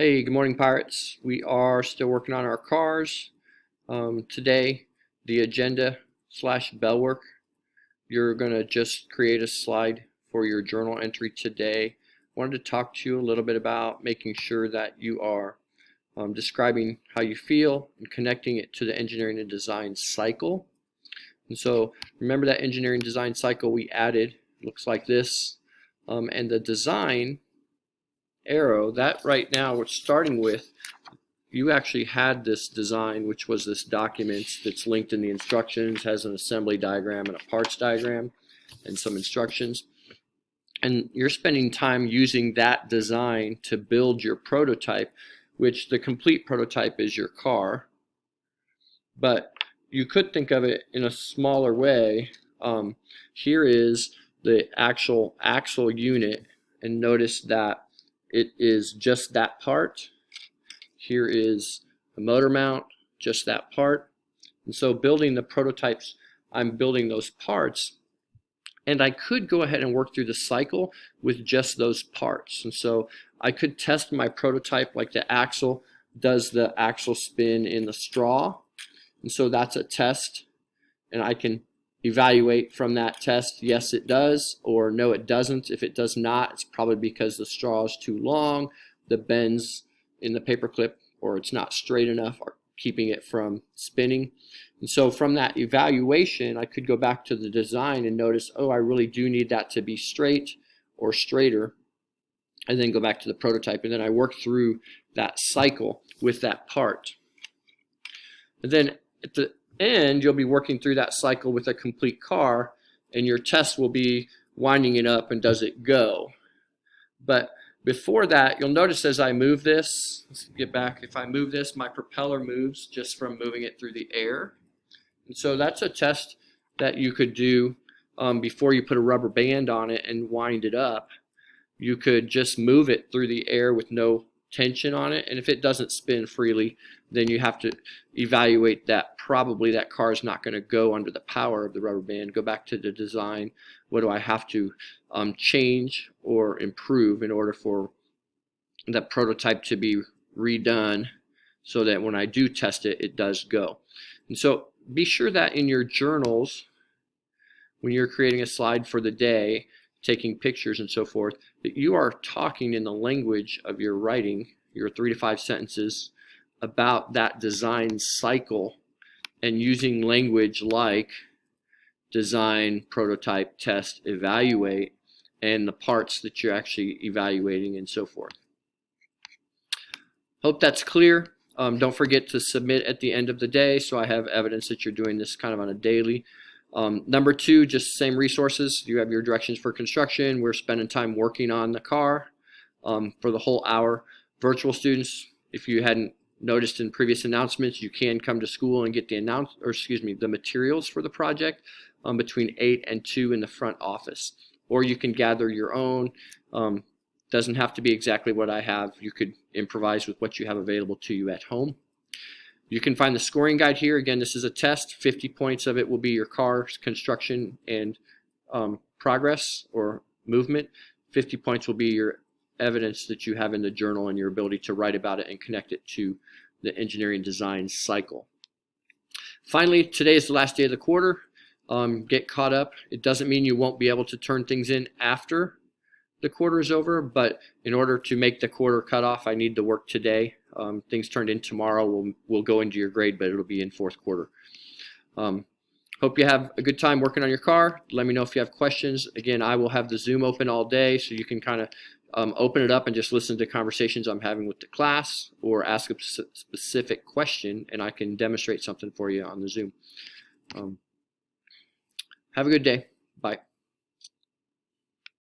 Hey, good morning, Pirates. We are still working on our cars. Today, the agenda / bell work, you're going to just create a slide for your journal entry today. Wanted to talk to you a little bit about making sure that you are describing how you feel and connecting it to the engineering and design cycle. And so remember that engineering design cycle we added looks like this, and the design arrow, that right now we're starting with, you actually had this design, which was this document that's linked in the instructions, has an assembly diagram and a parts diagram and some instructions. And you're spending time using that design to build your prototype, which the complete prototype is your car. But you could think of it in a smaller way. Here is the actual axle unit, and notice that it is just that part. Here is the motor mount, just that part. And so building the prototypes, I'm building those parts. And I could go ahead and work through the cycle with just those parts. And so I could test my prototype, like the axle. Does the axle spin in the straw? And so that's a test. And I can evaluate from that test, yes it does, or no it doesn't. If it does not, it's probably because the straw is too long, the bends in the paper clip, or it's not straight enough, are keeping it from spinning. And so from that evaluation, I could go back to the design and notice, oh, I really do need that to be straight or straighter, and then go back to the prototype, and then I work through that cycle with that part. And then at the end, you'll be working through that cycle with a complete car, and your test will be winding it up and does it go. But before that, you'll notice as I move this, let's get back, if I move this, my propeller moves just from moving it through the air. And so that's a test that you could do before you put a rubber band on it and wind it up. You could just move it through the air with no tension on it, and if it doesn't spin freely, then you have to evaluate that probably that car is not going to go under the power of the rubber band. Go back to the design. What do I have to change or improve in order for that prototype to be redone so that when I do test it, it does go. And so be sure that in your journals, when you're creating a slide for the day, taking pictures and so forth, that you are talking in the language of your writing, your 3 to 5 sentences, about that design cycle, and using language like design, prototype, test, evaluate, and the parts that you're actually evaluating and so forth. Hope that's clear. Don't forget to submit at the end of the day so I have evidence that you're doing this kind of on a daily. Number 2, just same resources. You have your directions for construction. We're spending time working on the car for the whole hour. Virtual students, if you hadn't noticed in previous announcements, you can come to school and get the materials for the project between 8 and 2 in the front office. Or you can gather your own. Doesn't have to be exactly what I have. You could improvise with what you have available to you at home. You can find the scoring guide here. Again, this is a test. 50 points of it will be your car's construction and progress or movement. 50 points will be your evidence that you have in the journal and your ability to write about it and connect it to the engineering design cycle. Finally, today is the last day of the quarter. Get caught up. It doesn't mean you won't be able to turn things in after the quarter is over, but in order to make the quarter cutoff, I need to work today. Things turned in tomorrow will go into your grade, but it'll be in fourth quarter. Hope you have a good time working on your car. Let me know if you have questions. Again, I will have the Zoom open all day, so you can kind of open it up and just listen to conversations I'm having with the class, or ask a specific question, and I can demonstrate something for you on the Zoom. Have a good day.